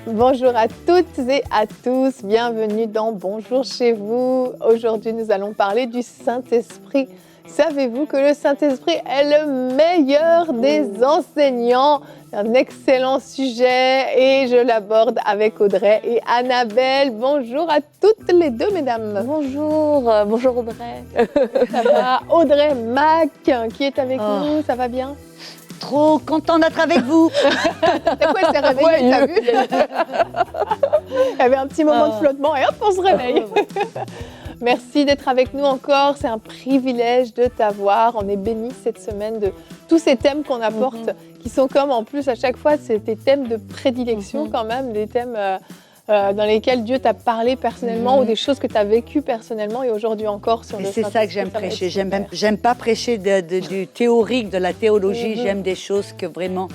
Bonjour à toutes et à tous, bienvenue dans Bonjour chez vous. Aujourd'hui, nous allons parler du Saint-Esprit. Savez-vous que le Saint-Esprit est le meilleur des enseignants? Un excellent sujet et je l'aborde avec Audrey et Annabelle. Bonjour à toutes les deux, mesdames. Bonjour Audrey. Ça va? Audrey Mac qui est avec nous, ça va bien? Trop content d'être avec vous. C'est quoi, elle s'est réveillée, t'as vu? Il y avait un petit moment de flottement et hop, on se réveille. Merci d'être avec nous encore, c'est un privilège de t'avoir. On est bénis cette semaine de tous ces thèmes qu'on apporte, qui sont comme en plus à chaque fois, c'est des thèmes de prédilection quand même, des thèmes dans lesquels Dieu t'a parlé personnellement ou des choses que tu as vécues personnellement et aujourd'hui encore sur le Saint-Esprit. C'est ça que j'aime prêcher. J'aime pas prêcher du théorique, de la théologie. J'aime des choses que vraiment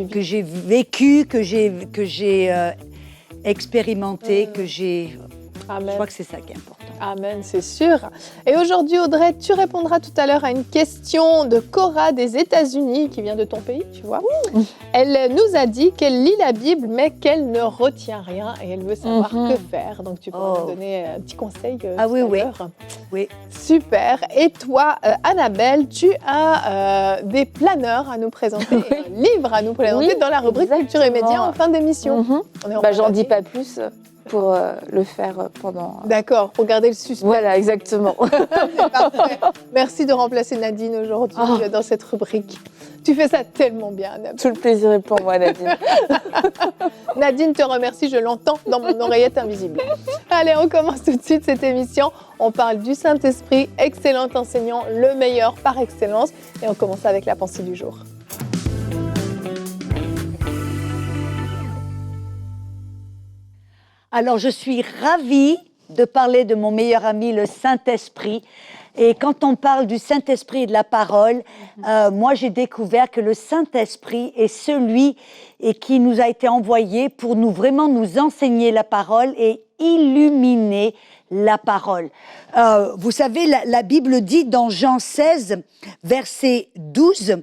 que j'ai vécues, que j'ai expérimentées, que j'ai. Amen. Je crois que c'est ça qui est important. Amen, c'est sûr. Et aujourd'hui, Audrey, tu répondras tout à l'heure à une question de Cora des États-Unis, qui vient de ton pays, tu vois. Elle nous a dit qu'elle lit la Bible, mais qu'elle ne retient rien et elle veut savoir que faire. Donc, tu pourras nous donner un petit conseil tout à l'heure. Oui. Super. Et toi, Annabelle, tu as des planeurs à nous présenter, un livre à nous présenter dans la rubrique Culture et Médias en fin d'émission. J'en dis pas plus pour le faire pendant... D'accord, pour garder le suspense. Voilà, exactement. C'est parfait. Merci de remplacer Nadine aujourd'hui dans cette rubrique. Tu fais ça tellement bien, Annabelle. Tout le plaisir est pour moi, Nadine. Nadine te remercie, je l'entends dans mon oreillette invisible. Allez, on commence tout de suite cette émission. On parle du Saint-Esprit, excellent enseignant, le meilleur par excellence. Et on commence avec la pensée du jour. Alors, je suis ravie de parler de mon meilleur ami, le Saint-Esprit. Et quand on parle du Saint-Esprit et de la parole, moi, j'ai découvert que le Saint-Esprit est celui qui nous a été envoyé pour vraiment nous enseigner la parole et illuminer la parole. Vous savez, la Bible dit dans Jean 16, verset 12,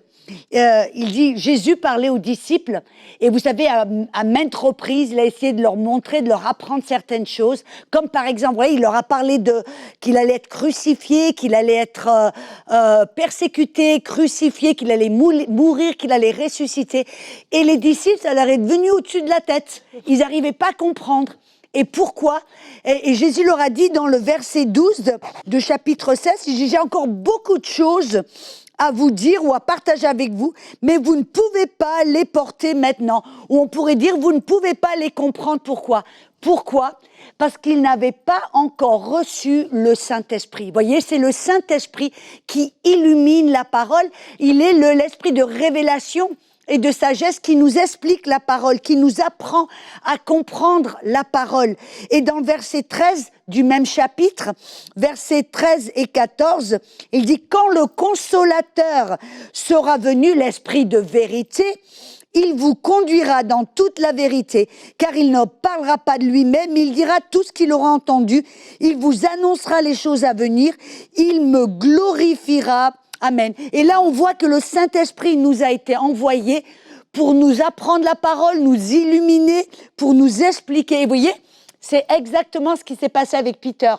il dit, Jésus parlait aux disciples, et vous savez, à maintes reprises, il a essayé de leur montrer, de leur apprendre certaines choses, comme par exemple, vous voyez, il leur a parlé qu'il allait être crucifié, qu'il allait être persécuté, crucifié, qu'il allait mourir, qu'il allait ressusciter. Et les disciples, ça leur est venu au-dessus de la tête. Ils n'arrivaient pas à comprendre. Et pourquoi? Et Jésus leur a dit dans le verset 12 de chapitre 16, j'ai encore beaucoup de choses à vous dire ou à partager avec vous, mais vous ne pouvez pas les porter maintenant. Ou on pourrait dire, vous ne pouvez pas les comprendre. Pourquoi? Pourquoi? Parce qu'ils n'avaient pas encore reçu le Saint-Esprit. Vous voyez, c'est le Saint-Esprit qui illumine la parole. Il est l'esprit de révélation et de sagesse qui nous explique la parole, qui nous apprend à comprendre la parole. Et dans le verset 13 du même chapitre, versets 13 et 14, il dit « Quand le Consolateur sera venu, l'Esprit de vérité, il vous conduira dans toute la vérité, car il ne parlera pas de lui-même, il dira tout ce qu'il aura entendu, il vous annoncera les choses à venir, il me glorifiera. » Amen. Et là, on voit que le Saint-Esprit nous a été envoyé pour nous apprendre la parole, nous illuminer, pour nous expliquer. Et vous voyez, c'est exactement ce qui s'est passé avec Peter.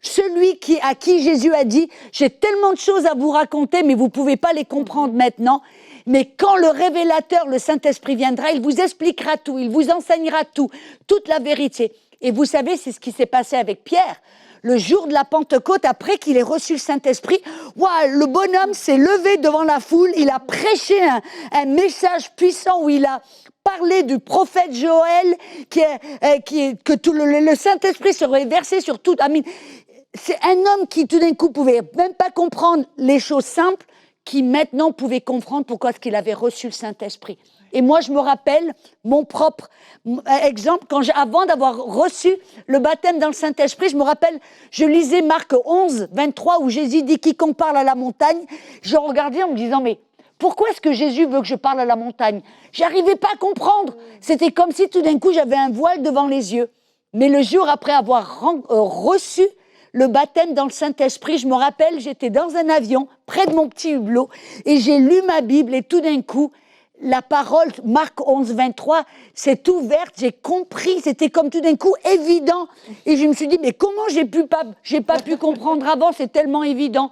Celui à qui Jésus a dit « J'ai tellement de choses à vous raconter, mais vous ne pouvez pas les comprendre maintenant. Mais quand le révélateur, le Saint-Esprit viendra, il vous expliquera tout, il vous enseignera tout, toute la vérité. » Et vous savez, c'est ce qui s'est passé avec Pierre. Le jour de la Pentecôte, après qu'il ait reçu le Saint-Esprit, le bonhomme s'est levé devant la foule, il a prêché un message puissant où il a parlé du prophète Joël, que tout le Saint-Esprit serait versé sur tout. C'est un homme qui tout d'un coup pouvait même pas comprendre les choses simples, qui maintenant pouvait comprendre pourquoi est-ce qu'il avait reçu le Saint-Esprit. Et moi, je me rappelle mon propre exemple, avant d'avoir reçu le baptême dans le Saint-Esprit, je me rappelle, je lisais Marc 11, 23, où Jésus dit « Quiconque parle à la montagne », je regardais en me disant « Mais pourquoi est-ce que Jésus veut que je parle à la montagne ?» J'arrivais pas à comprendre. C'était comme si tout d'un coup, j'avais un voile devant les yeux. Mais le jour après avoir reçu le baptême dans le Saint-Esprit. Je me rappelle, j'étais dans un avion, près de mon petit hublot, et j'ai lu ma Bible, et tout d'un coup, la parole, Marc 11, 23, s'est ouverte, j'ai compris, c'était comme tout d'un coup évident. Et je me suis dit, mais comment j'ai pas pu comprendre avant, c'est tellement évident.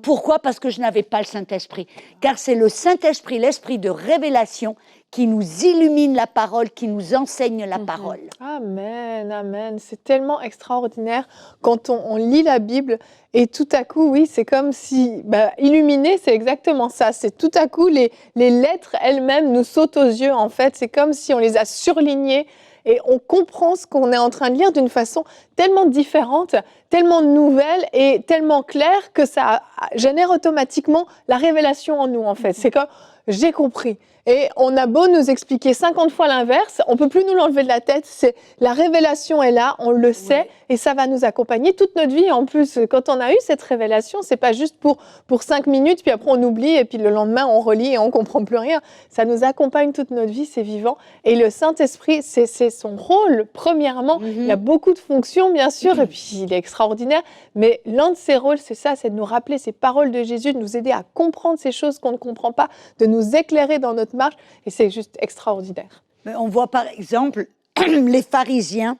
Pourquoi? Parce que je n'avais pas le Saint-Esprit. Car c'est le Saint-Esprit, l'esprit de révélation, qui nous illumine la parole, qui nous enseigne la parole. Amen, amen. C'est tellement extraordinaire quand on lit la Bible et tout à coup, oui, c'est comme si, illuminer, c'est exactement ça. C'est tout à coup, les lettres elles-mêmes nous sautent aux yeux, en fait. C'est comme si on les a surlignées et on comprend ce qu'on est en train de lire d'une façon tellement différente, tellement nouvelle et tellement claire que ça génère automatiquement la révélation en nous, en fait. C'est comme, j'ai compris. Et on a beau nous expliquer 50 fois l'inverse, on ne peut plus nous l'enlever de la tête. C'est, la révélation est là, on le sait, et ça va nous accompagner toute notre vie. En plus, quand on a eu cette révélation, ce n'est pas juste pour 5 minutes, puis après on oublie, et puis le lendemain on relit et on ne comprend plus rien. Ça nous accompagne toute notre vie, c'est vivant. Et le Saint-Esprit, c'est son rôle, premièrement. Il a beaucoup de fonctions, bien sûr, et puis il est extraordinaire. Mais l'un de ses rôles, c'est ça, c'est de nous rappeler ces paroles de Jésus, de nous aider à comprendre ces choses qu'on ne comprend pas, de nous éclairer dans notre marche, et c'est juste extraordinaire. On voit par exemple les pharisiens,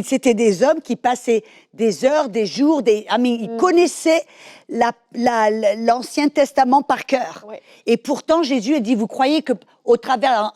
c'était des hommes qui passaient des heures, des jours, ils connaissaient l'Ancien Testament par cœur. Ouais. Et pourtant, Jésus a dit, vous croyez que au travers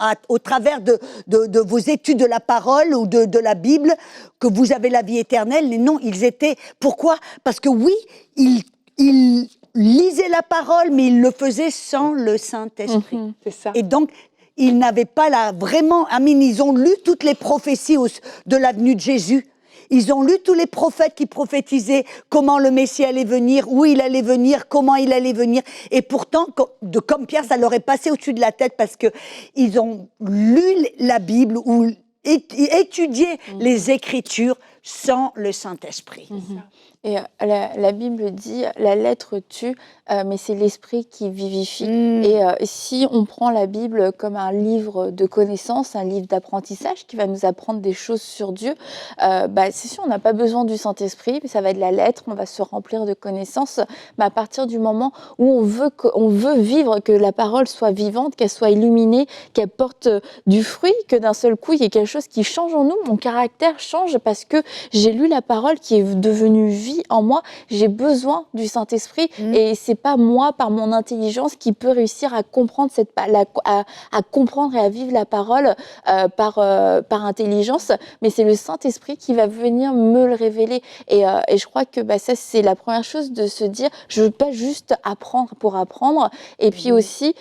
de vos études de la parole ou de la Bible, que vous avez la vie éternelle? Mais non, ils étaient... Pourquoi? Parce que oui, ils lisaient la parole, mais ils le faisaient sans le Saint-Esprit. C'est ça. Et donc, ils n'avaient pas ils ont lu toutes les prophéties de la venue de Jésus. Ils ont lu tous les prophètes qui prophétisaient comment le Messie allait venir, où il allait venir, comment il allait venir. Et pourtant, comme Pierre, ça leur est passé au-dessus de la tête parce qu'ils ont lu la Bible ou étudié les Écritures sans le Saint-Esprit. Et la Bible dit, la lettre tue, mais c'est l'esprit qui vivifie. Et si on prend la Bible comme un livre de connaissances, un livre d'apprentissage qui va nous apprendre des choses sur Dieu, c'est sûr, on n'a pas besoin du Saint-Esprit, mais ça va être la lettre, on va se remplir de connaissances. Mais à partir du moment où on veut vivre, que la parole soit vivante, qu'elle soit illuminée, qu'elle porte du fruit, que d'un seul coup, il y ait quelque chose qui change en nous, mon caractère change parce que j'ai lu la parole qui est devenue vie en moi, j'ai besoin du Saint-Esprit et c'est pas moi par mon intelligence qui peut réussir à comprendre à comprendre et à vivre la parole par intelligence, mais c'est le Saint-Esprit qui va venir me le révéler et je crois que ça c'est la première chose, de se dire je veux pas juste apprendre pour apprendre, et puis aussi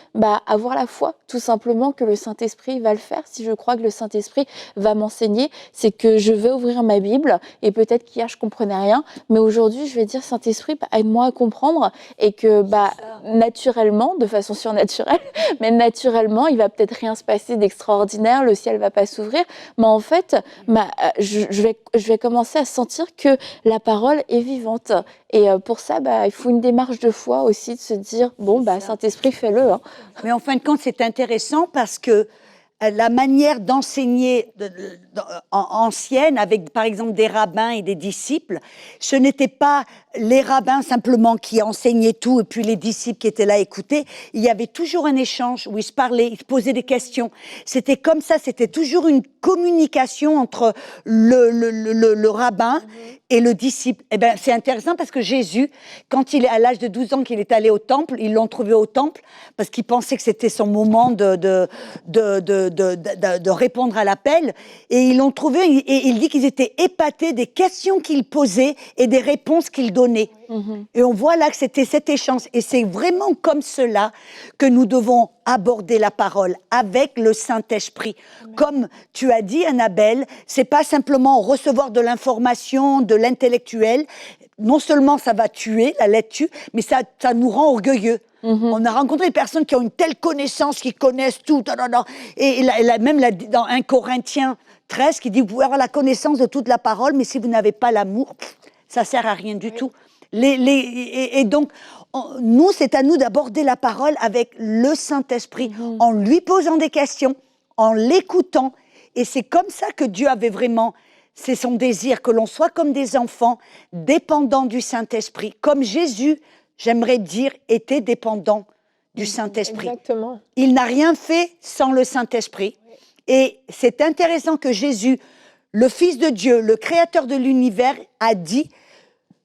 avoir la foi tout simplement que le Saint-Esprit va le faire. Si je crois que le Saint-Esprit va m'enseigner, c'est que je vais ouvrir ma Bible et peut-être qu'hier je comprenais rien, mais aujourd'hui je vais dire Saint-Esprit, aide-moi à comprendre, et que naturellement, de façon surnaturelle, mais naturellement il va peut-être rien se passer d'extraordinaire, le ciel va pas s'ouvrir, mais en fait je vais commencer à sentir que la parole est vivante, et pour ça il faut une démarche de foi aussi, de se dire Saint-Esprit, fais-le. Mais en fin de compte c'est intéressant parce que la manière d'enseigner ancienne, avec par exemple des rabbins et des disciples, ce n'était pas les rabbins simplement qui enseignaient tout et puis les disciples qui étaient là à écouter. Il y avait toujours un échange où ils se parlaient, ils se posaient des questions. C'était comme ça, c'était toujours une communication entre le rabbin et le disciple. Eh ben, c'est intéressant parce que Jésus, quand il est à l'âge de 12 ans qu'il est allé au temple, ils l'ont trouvé au temple parce qu'il pensait que c'était son moment de répondre à l'appel, et ils l'ont trouvé, et il dit qu'ils étaient épatés des questions qu'il posait et des réponses qu'il donnait. Et on voit là que c'était cet échange, et c'est vraiment comme cela que nous devons aborder la parole, avec le Saint-Esprit. Comme tu as dit, Annabelle, c'est pas simplement recevoir de l'information, de l'intellectuel. Non seulement ça va tuer, la lettre tue, mais ça nous rend orgueilleux. On a rencontré des personnes qui ont une telle connaissance, qui connaissent tout, et même dans 1 Corinthiens 13, qui dit, vous pouvez avoir la connaissance de toute la parole, mais si vous n'avez pas l'amour, ça sert à rien du tout. Et donc, nous, c'est à nous d'aborder la parole avec le Saint-Esprit, en lui posant des questions, en l'écoutant, et c'est comme ça que Dieu avait vraiment c'est son désir que l'on soit comme des enfants dépendants du Saint-Esprit, comme Jésus, j'aimerais dire, était dépendant du Saint-Esprit. Exactement. Il n'a rien fait sans le Saint-Esprit. Et c'est intéressant que Jésus, le Fils de Dieu, le Créateur de l'univers, a dit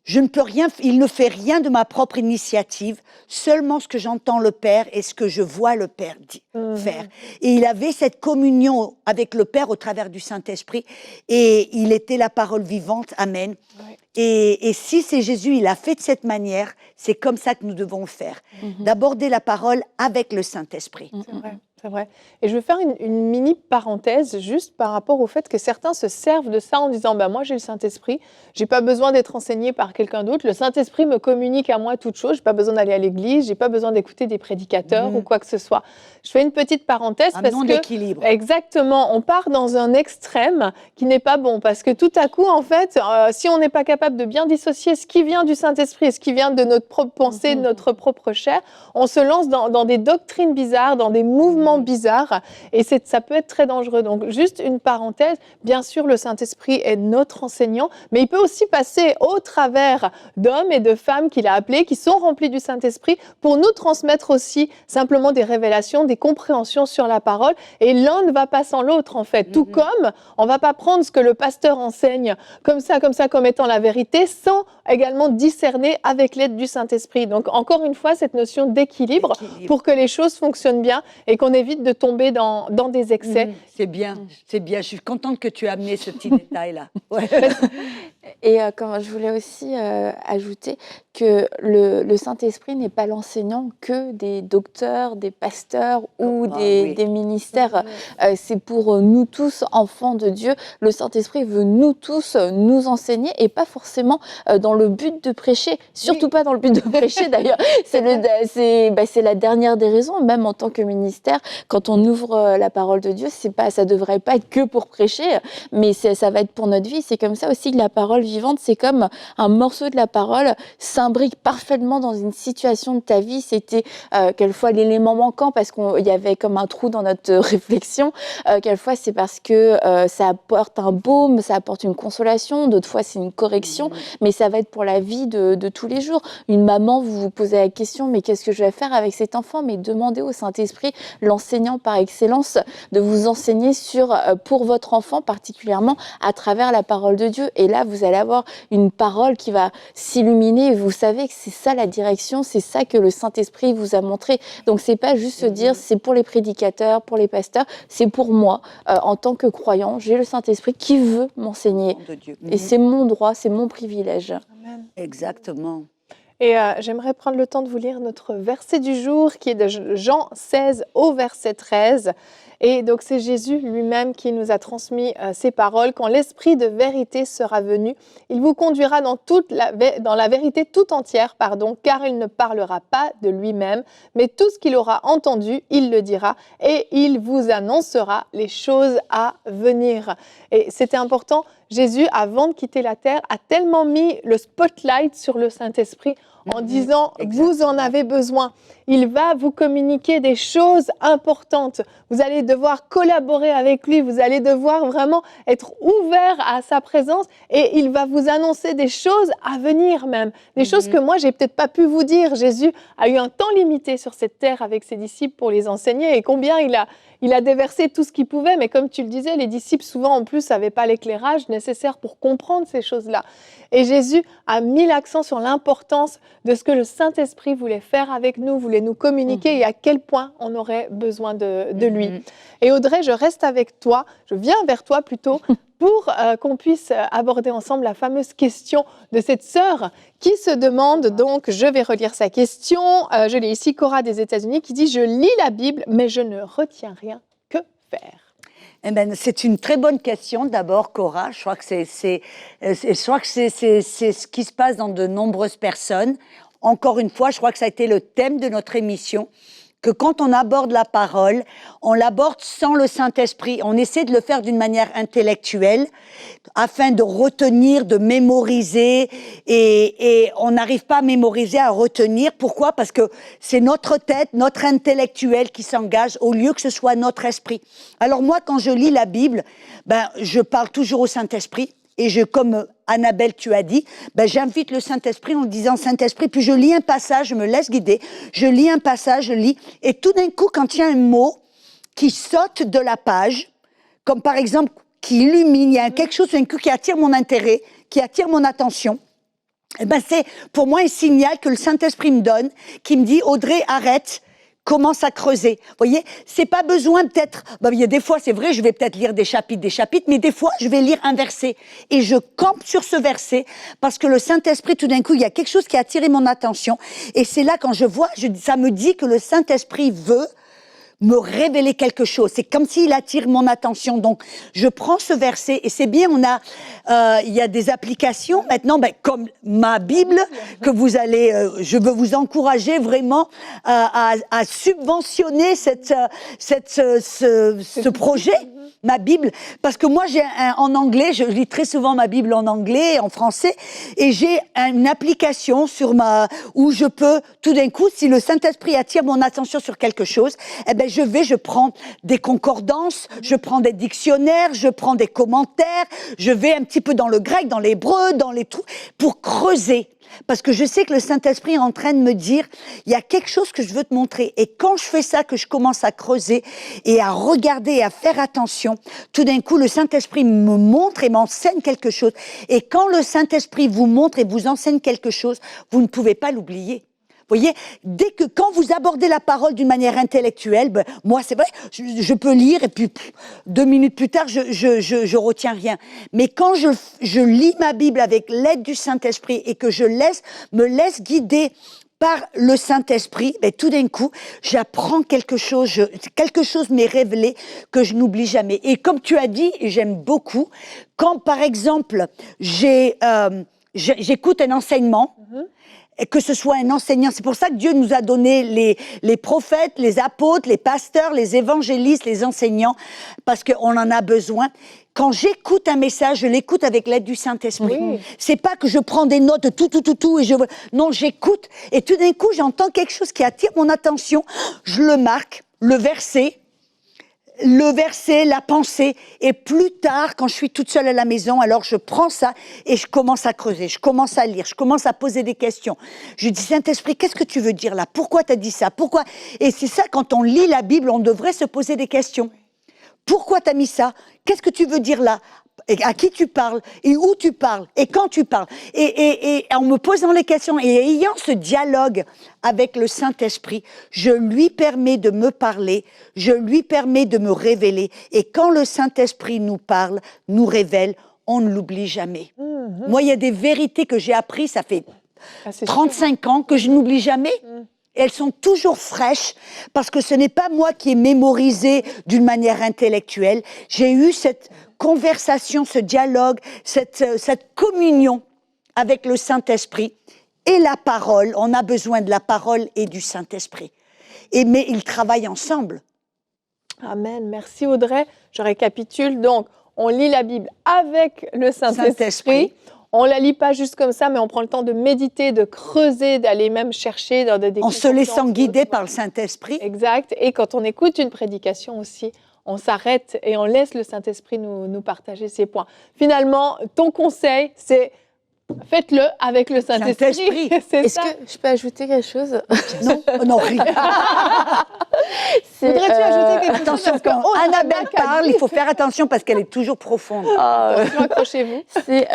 je ne peux rien, il ne fait rien de ma propre initiative, seulement ce que j'entends le Père et ce que je vois le Père faire. Et il avait cette communion avec le Père au travers du Saint-Esprit et il était la parole vivante. Amen. Ouais. Et si c'est Jésus, il a fait de cette manière, c'est comme ça que nous devons le faire. D'aborder la parole avec le Saint-Esprit. C'est vrai. C'est vrai. Et je veux faire une mini parenthèse juste par rapport au fait que certains se servent de ça en disant bah, « moi j'ai le Saint-Esprit, j'ai pas besoin d'être enseigné par quelqu'un d'autre, le Saint-Esprit me communique à moi toute chose, j'ai pas besoin d'aller à l'église, j'ai pas besoin d'écouter des prédicateurs ou quoi que ce soit ». Je fais une petite parenthèse parce que d'équilibre. Exactement, on part dans un extrême qui n'est pas bon parce que tout à coup en fait, si on n'est pas capable de bien dissocier ce qui vient du Saint-Esprit et ce qui vient de notre propre pensée, de notre propre chair, on se lance dans des doctrines bizarres, dans des mouvements bizarres et ça peut être très dangereux. Donc juste une parenthèse, bien sûr le Saint-Esprit est notre enseignant, mais il peut aussi passer au travers d'hommes et de femmes qu'il a appelés, qui sont remplis du Saint-Esprit pour nous transmettre aussi simplement des révélations, des compréhensions sur la parole et l'un ne va pas sans l'autre en fait. Tout comme on ne va pas prendre ce que le pasteur enseigne comme ça, comme étant la vérité sans également discerner avec l'aide du Saint-Esprit. Donc encore une fois cette notion d'équilibre pour que les choses fonctionnent bien et qu'on évite de tomber dans des excès. C'est bien, c'est bien. Je suis contente que tu aies amené ce petit détail-là. Ouais. Et comme je voulais aussi ajouter que le Saint-Esprit n'est pas l'enseignant que des docteurs, des pasteurs ou des ministères. C'est pour nous tous, enfants de Dieu. Le Saint-Esprit veut nous tous nous enseigner et pas forcément dans le but de prêcher. Surtout pas dans le but de prêcher d'ailleurs. C'est la dernière des raisons, même en tant que ministère. Quand on ouvre la parole de Dieu, ça devrait pas être que pour prêcher, mais ça va être pour notre vie. C'est comme ça aussi que la parole vivante, c'est comme un morceau de la parole s'imbrique parfaitement dans une situation de ta vie. C'était quelquefois l'élément manquant parce qu'il y avait comme un trou dans notre réflexion. Quelquefois, c'est parce que ça apporte un baume, ça apporte une consolation. D'autres fois, c'est une correction, mais ça va être pour la vie de tous les jours. Une maman, vous vous posez la question, mais qu'est-ce que je vais faire avec cet enfant? Mais demandez au Saint-Esprit, l'enseignant par excellence, de vous enseigner pour votre enfant particulièrement à travers la parole de Dieu. Et là, vous allez avoir une parole qui va s'illuminer et vous savez que c'est ça la direction, c'est ça que le Saint-Esprit vous a montré. Donc c'est pas juste se dire c'est pour les prédicateurs, pour les pasteurs, c'est pour moi en tant que croyant, j'ai le Saint-Esprit qui veut m'enseigner. Et c'est mon droit, c'est mon privilège. Amen. Exactement. Et j'aimerais prendre le temps de vous lire notre verset du jour qui est de Jean 16 au verset 13. Et donc c'est Jésus lui-même qui nous a transmis ces paroles. Quand l'Esprit de vérité sera venu, il vous conduira dans la vérité tout entière, car il ne parlera pas de lui-même, mais tout ce qu'il aura entendu, il le dira et il vous annoncera les choses à venir. Et c'était important, Jésus, avant de quitter la terre, a tellement mis le spotlight sur le Saint-Esprit en disant « vous en avez besoin ». Il va vous communiquer des choses importantes. Vous allez devoir collaborer avec lui, vous allez devoir vraiment être ouvert à sa présence et il va vous annoncer des choses à venir même. Des choses que moi, j'ai peut-être pas pu vous dire. Jésus a eu un temps limité sur cette terre avec ses disciples pour les enseigner et combien il a déversé tout ce qu'il pouvait. Mais comme tu le disais, les disciples souvent en plus n'avaient pas l'éclairage nécessaire pour comprendre ces choses-là. Et Jésus a mis l'accent sur l'importance de ce que le Saint-Esprit voulait faire avec nous, voulait nous communiquer et à quel point on aurait besoin de lui. Et Audrey, je reste avec toi, je viens vers toi plutôt, pour qu'on puisse aborder ensemble la fameuse question de cette sœur qui se demande, donc je vais relire sa question, je l'ai ici, Cora des États-Unis, qui dit « Je lis la Bible, mais je ne retiens rien, que faire ?» Eh ben, c'est une très bonne question d'abord, Cora. Je crois que c'est ce qui se passe dans de nombreuses personnes. Encore une fois, je crois que ça a été le thème de notre émission, que quand on aborde la parole, on l'aborde sans le Saint-Esprit. On essaie de le faire d'une manière intellectuelle, afin de retenir, de mémoriser, et on n'arrive pas à mémoriser, à retenir. Pourquoi? Parce que c'est notre tête, notre intellectuel qui s'engage, au lieu que ce soit notre esprit. Alors moi, quand je lis la Bible, je parle toujours au Saint-Esprit. Et comme Annabelle, tu as dit, j'invite le Saint-Esprit en disant Saint-Esprit, puis je lis un passage, je me laisse guider, je lis un passage, je lis, et tout d'un coup, quand il y a un mot qui saute de la page, comme par exemple, qui illumine, il y a quelque chose d'un coup qui attire mon intérêt, qui attire mon attention, c'est pour moi un signal que le Saint-Esprit me donne, qui me dit Audrey, arrête, commence à creuser. Vous voyez, c'est pas besoin peut-être, il y a des fois, c'est vrai, je vais peut-être lire des chapitres, mais des fois, je vais lire un verset. Et je campe sur ce verset, parce que le Saint-Esprit, tout d'un coup, il y a quelque chose qui a attiré mon attention. Et c'est là, quand je vois, ça me dit que le Saint-Esprit veut me révéler quelque chose. C'est comme s'il attire mon attention. Donc, je prends ce verset, et c'est bien, il y a des applications maintenant, comme ma Bible, que vous allez, je veux vous encourager vraiment à subventionner ce projet, ma Bible, parce que moi, en anglais, je lis très souvent ma Bible en anglais, en français, et j'ai une application où je peux, tout d'un coup, si le Saint-Esprit attire mon attention sur quelque chose, je prends des concordances, je prends des dictionnaires, je prends des commentaires, je vais un petit peu dans le grec, dans l'hébreu, dans les trucs, pour creuser. Parce que je sais que le Saint-Esprit est en train de me dire, il y a quelque chose que je veux te montrer. Et quand je fais ça, que je commence à creuser et à regarder et à faire attention, tout d'un coup, le Saint-Esprit me montre et m'enseigne quelque chose. Et quand le Saint-Esprit vous montre et vous enseigne quelque chose, vous ne pouvez pas l'oublier. Vous voyez, quand vous abordez la parole d'une manière intellectuelle, moi c'est vrai, je peux lire et puis 2 minutes plus tard, je retiens rien. Mais quand je lis ma Bible avec l'aide du Saint-Esprit et que je me laisse guider par le Saint-Esprit, tout d'un coup, j'apprends quelque chose m'est révélé que je n'oublie jamais. Et comme tu as dit, et j'aime beaucoup, quand par exemple, j'écoute un enseignement, et que ce soit un enseignant. C'est pour ça que Dieu nous a donné les prophètes, les apôtres, les pasteurs, les évangélistes, les enseignants, parce qu'on en a besoin. Quand j'écoute un message, je l'écoute avec l'aide du Saint-Esprit. Oui. C'est pas que je prends des notes, tout, non, j'écoute, et tout d'un coup, j'entends quelque chose qui attire mon attention, je le marque, le verset, la pensée, et plus tard, quand je suis toute seule à la maison, alors je prends ça et je commence à creuser, je commence à lire, je commence à poser des questions. Je dis, Saint-Esprit, qu'est-ce que tu veux dire là? Pourquoi tu as dit ça? Pourquoi? Et c'est ça, quand on lit la Bible, on devrait se poser des questions. Pourquoi tu as mis ça? Qu'est-ce que tu veux dire là? Et à qui tu parles, et où tu parles, et quand tu parles, et en me posant les questions, et ayant ce dialogue avec le Saint-Esprit, je lui permets de me parler, je lui permets de me révéler, et quand le Saint-Esprit nous parle, nous révèle, on ne l'oublie jamais. Moi, il y a des vérités que j'ai apprises, ça fait 35 ans, que je n'oublie jamais. Et elles sont toujours fraîches, parce que ce n'est pas moi qui ai mémorisé d'une manière intellectuelle. J'ai eu cette conversation, ce dialogue, cette communion avec le Saint-Esprit et la parole. On a besoin de la parole et du Saint-Esprit. Mais ils travaillent ensemble. Amen. Merci Audrey. Je récapitule. Donc, on lit la Bible avec le Saint-Esprit. On ne la lit pas juste comme ça, mais on prend le temps de méditer, de creuser, d'aller même chercher dans des en se laissant guider par le Saint-Esprit. Exact. Et quand on écoute une prédication aussi, on s'arrête et on laisse le Saint-Esprit nous partager ses points. Finalement, ton conseil, c'est faites-le avec le Saint-Esprit. Est-ce que je peux ajouter quelque chose? Non, rien. Voudrais-tu ajouter quelque chose? Attention, quand Annabelle parle, il faut faire attention parce qu'elle est toujours profonde. Accrochez-vous. C'est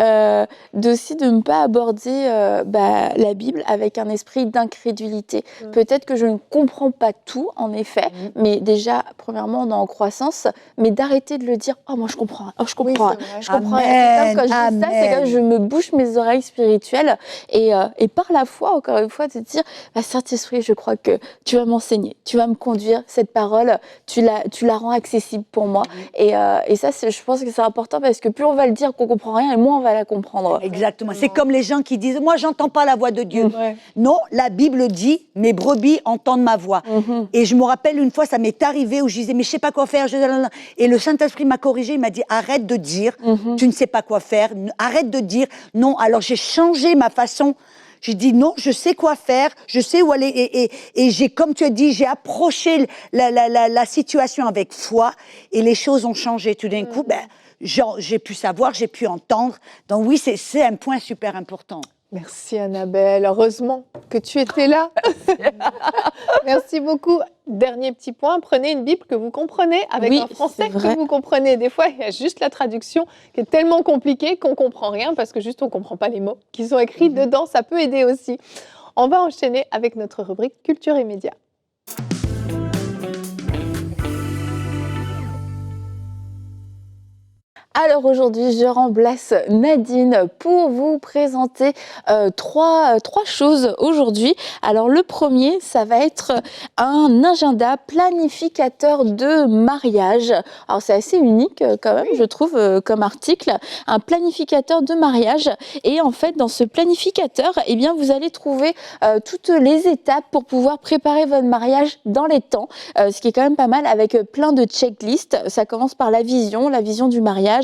aussi de ne pas aborder la Bible avec un esprit d'incrédulité. Peut-être que je ne comprends pas tout, en effet, mais déjà, premièrement, on est en croissance, mais d'arrêter de le dire « Oh, moi, je comprends, je comprends. » Je comprends. Amen, quand je dis ça, c'est comme je me bouche mes oreilles spirituelles et par la foi, encore une fois, de dire Saint-Esprit, je crois que tu vas m'enseigner, tu vas me conduire. conduire cette parole, tu la rends accessible pour moi. Et ça, je pense que c'est important parce que plus on va le dire qu'on comprend rien, et moins on va la comprendre. Exactement. C'est comme les gens qui disent « Moi, j'entends pas la voix de Dieu. Ouais. Non, la Bible dit « Mes brebis entendent ma voix. Et je me rappelle une fois, ça m'est arrivé où je disais « Mais je sais pas quoi faire. » Et le Saint-Esprit m'a corrigé, il m'a dit « Arrête de dire, tu ne sais pas quoi faire. Arrête de dire. » Non, alors j'ai changé ma façon. J'ai dit non, je sais quoi faire, je sais où aller. Et j'ai, comme tu as dit, j'ai approché la situation avec foi et les choses ont changé. Tout d'un coup, j'ai pu savoir, j'ai pu entendre. Donc oui, c'est un point super important. Merci Annabelle, heureusement que tu étais là. Merci beaucoup. Dernier petit point, prenez une Bible que vous comprenez avec un français que vous comprenez. Des fois, il y a juste la traduction qui est tellement compliquée qu'on ne comprend rien parce que juste on ne comprend pas les mots qui sont écrits dedans. Ça peut aider aussi. On va enchaîner avec notre rubrique Culture et Médias. Alors aujourd'hui, je remplace Nadine pour vous présenter trois choses aujourd'hui. Alors le premier, ça va être un agenda planificateur de mariage. Alors c'est assez unique quand même, je trouve, comme article. Un planificateur de mariage. Et en fait, dans ce planificateur, eh bien, vous allez trouver toutes les étapes pour pouvoir préparer votre mariage dans les temps. Ce qui est quand même pas mal avec plein de checklists. Ça commence par la vision du mariage.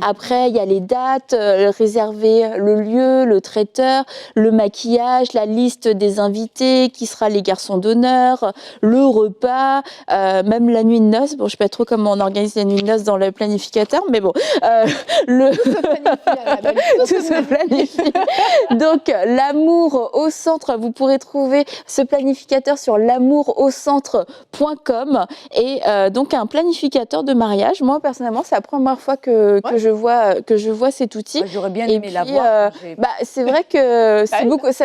Après, il y a les dates, réserver le lieu, le traiteur, le maquillage, la liste des invités, qui sera les garçons d'honneur, le repas, même la nuit de noces. Bon, je ne sais pas trop comment on organise la nuit de noces dans le planificateur, mais bon, tout se planifie. Donc, l'amour au centre, vous pourrez trouver ce planificateur sur l'amouraucentre.com et donc un planificateur de mariage. Moi, personnellement, c'est la première fois que je vois cet outil. Ouais, j'aurais bien aimé l'avoir. C'est vrai que ça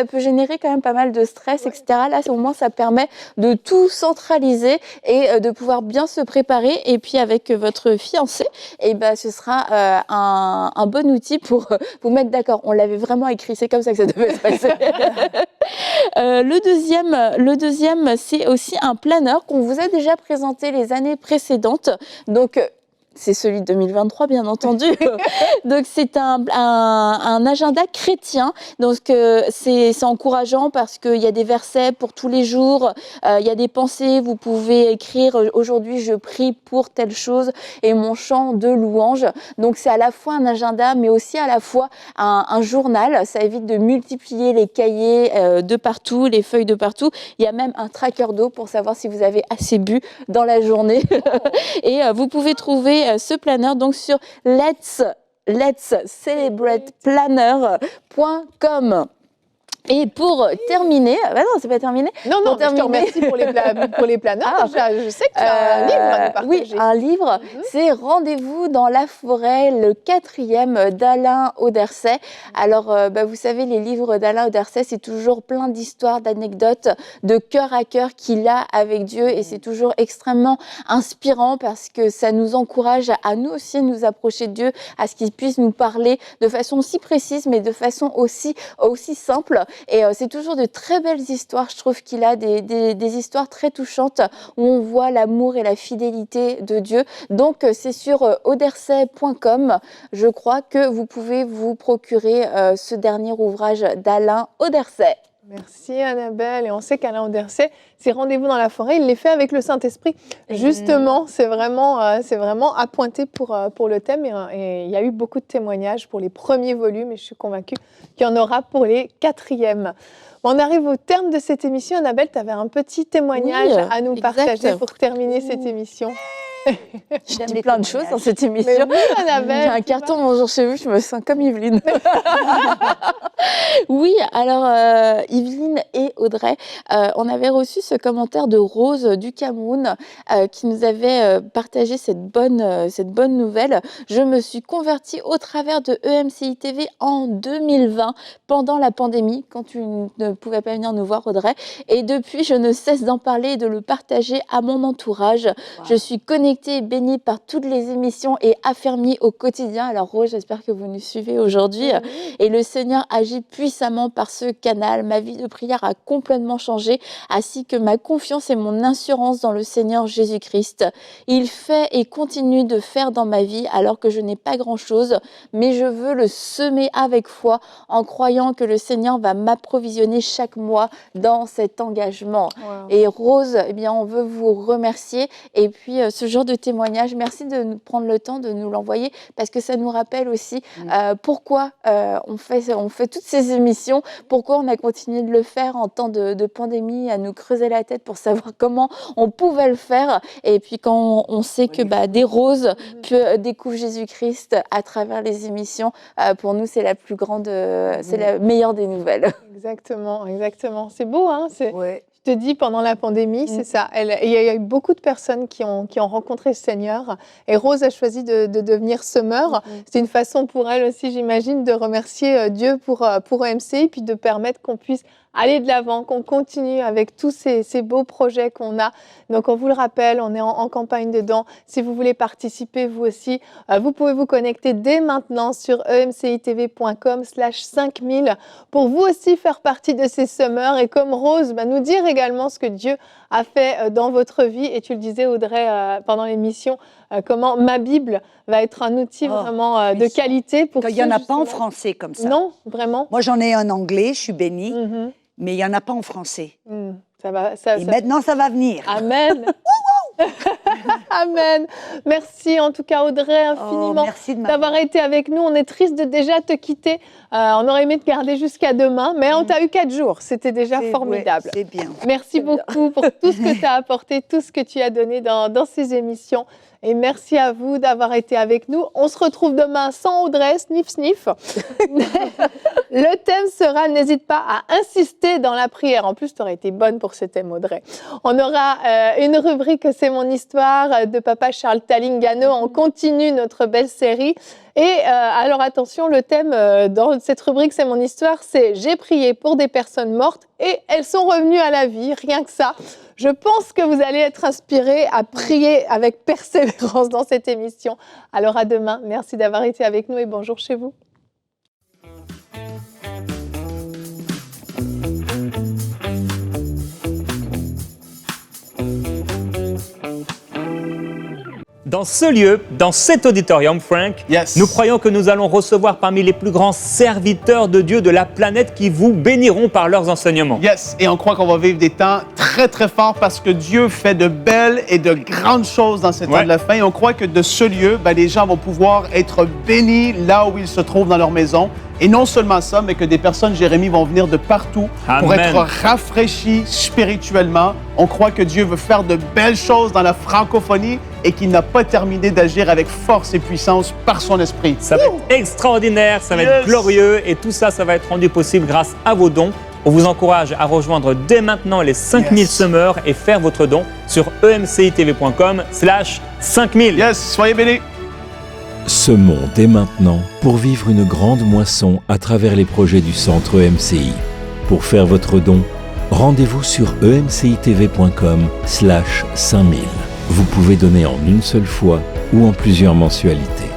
peut générer quand même pas mal de stress, etc. Là, au moins, ça permet de tout centraliser et de pouvoir bien se préparer. Et puis, avec votre fiancé, ce sera un bon outil pour vous mettre d'accord. On l'avait vraiment écrit, c'est comme ça que ça devait se passer. Le deuxième, c'est aussi un planeur qu'on vous a déjà présenté les années précédentes. Donc, c'est celui de 2023, bien entendu. Donc, c'est un agenda chrétien. Donc, c'est encourageant parce qu'il y a des versets pour tous les jours. Il y a des pensées. Vous pouvez écrire « Aujourd'hui, je prie pour telle chose » et mon chant de louange. Donc, c'est à la fois un agenda, mais aussi à la fois un journal. Ça évite de multiplier les cahiers de partout, les feuilles de partout. Il y a même un tracker d'eau pour savoir si vous avez assez bu dans la journée. Et vous pouvez trouver ce planner donc sur letscelebrateplanner.com. Et pour terminer, non, c'est pas terminé. Non, je te remercie pour les planeurs. Je sais que tu as un livre à nous partager. Oui, un livre, c'est Rendez-vous dans la forêt, le 4e d'Alain Auderset. Alors, vous savez, les livres d'Alain Auderset, c'est toujours plein d'histoires, d'anecdotes, de cœur à cœur qu'il a avec Dieu. Et c'est toujours extrêmement inspirant parce que ça nous encourage à nous aussi nous approcher de Dieu, à ce qu'il puisse nous parler de façon aussi précise, mais de façon aussi simple. Et c'est toujours de très belles histoires. Je trouve qu'il a des histoires très touchantes où on voit l'amour et la fidélité de Dieu. Donc, c'est sur auderset.com. Je crois que vous pouvez vous procurer ce dernier ouvrage d'Alain Auderset. Merci Annabelle. Et on sait qu'Alain Auderset, ses rendez-vous dans la forêt, il les fait avec le Saint-Esprit. Justement, c'est vraiment à pointer pour le thème. Et il y a eu beaucoup de témoignages pour les premiers volumes et je suis convaincue qu'il y en aura pour les 4e. On arrive au terme de cette émission. Annabelle, tu avais un petit témoignage à nous partager pour terminer cette émission. Je dis plein de choses dans cette émission. Oui, Annabelle, j'ai un carton bonjour chez vous, je me sens comme Yveline. Oui, alors Yveline et Audrey, on avait reçu ce commentaire de Rose du Cameroun qui nous avait partagé cette bonne nouvelle. Je me suis convertie au travers de EMCI TV en 2020 pendant la pandémie, quand tu ne pouvais pas venir nous voir, Audrey. Et depuis, je ne cesse d'en parler et de le partager à mon entourage. Wow. Je suis connectée connectés et bénis par toutes les émissions et affermis au quotidien. Alors Rose, j'espère que vous nous suivez aujourd'hui. Et le Seigneur agit puissamment par ce canal. Ma vie de prière a complètement changé, ainsi que ma confiance et mon assurance dans le Seigneur Jésus-Christ. Il fait et continue de faire dans ma vie alors que je n'ai pas grand-chose, mais je veux le semer avec foi en croyant que le Seigneur va m'approvisionner chaque mois dans cet engagement. Wow. Et Rose, eh bien, on veut vous remercier. Et puis, ce genre de témoignage, merci de nous prendre le temps de nous l'envoyer parce que ça nous rappelle aussi pourquoi on fait toutes ces émissions, pourquoi on a continué de le faire en temps de pandémie, à nous creuser la tête pour savoir comment on pouvait le faire. Et puis, quand on sait que des Roses découvrent Jésus-Christ à travers les émissions, pour nous, c'est la plus grande, c'est la meilleure des nouvelles. Exactement, exactement. C'est beau, hein? Ouais. Je te dis, pendant la pandémie, c'est ça. Il y a eu beaucoup de personnes qui ont rencontré le Seigneur. Et Rose a choisi de devenir semeur. C'est une façon pour elle aussi, j'imagine, de remercier Dieu pour EMC et puis de permettre qu'on puisse aller de l'avant, qu'on continue avec tous ces beaux projets qu'on a. Donc, on vous le rappelle, on est en campagne dedans. Si vous voulez participer, vous aussi, vous pouvez vous connecter dès maintenant sur emcitv.com/5000 pour vous aussi faire partie de ces semeurs et comme Rose, nous dire également ce que Dieu a fait dans votre vie. Et tu le disais, Audrey, pendant l'émission, comment ma Bible va être un outil vraiment de qualité. Pour il n'y en a pas en français comme ça. Non, vraiment. Moi, j'en ai un en anglais, je suis bénie, mais il n'y en a pas en français. Maintenant, ça va venir. Amen. Amen. Merci en tout cas Audrey infiniment d'avoir été avec nous. On est triste de déjà te quitter. On aurait aimé te garder jusqu'à demain, mais on t'a eu 4 jours. C'était déjà formidable. C'est bien. Merci beaucoup pour tout ce que tu as apporté, tout ce que tu as donné dans ces émissions. Et merci à vous d'avoir été avec nous. On se retrouve demain sans Audrey, sniff sniff. Le thème sera, n'hésite pas à insister dans la prière. En plus, tu aurais été bonne pour ce thème, Audrey. On aura une rubrique, c'est mon histoire, de papa Charles Talingano. On continue notre belle série. Et alors attention, le thème dans cette rubrique, c'est mon histoire, c'est « J'ai prié pour des personnes mortes et elles sont revenues à la vie », rien que ça. Je pense que vous allez être inspirés à prier avec persévérance dans cette émission. Alors à demain, merci d'avoir été avec nous et bonjour chez vous. Dans ce lieu, dans cet auditorium, Frank, nous croyons que nous allons recevoir parmi les plus grands serviteurs de Dieu de la planète qui vous béniront par leurs enseignements. Et on croit qu'on va vivre des temps très, très forts parce que Dieu fait de belles et de grandes choses dans ces temps de la fin. Et on croit que de ce lieu, les gens vont pouvoir être bénis là où ils se trouvent dans leur maison. Et non seulement ça, mais que des personnes, Jérémie, vont venir de partout pour être rafraîchis spirituellement. On croit que Dieu veut faire de belles choses dans la francophonie et qu'il n'a pas terminé d'agir avec force et puissance par son esprit. Ça va être extraordinaire, ça va être glorieux et tout ça, ça va être rendu possible grâce à vos dons. On vous encourage à rejoindre dès maintenant les 5000 semeurs et faire votre don sur emcitv.com/5000. Soyez bénis. Semons dès maintenant pour vivre une grande moisson à travers les projets du Centre EMCI. Pour faire votre don, rendez-vous sur emcitv.com/5000. Vous pouvez donner en une seule fois ou en plusieurs mensualités.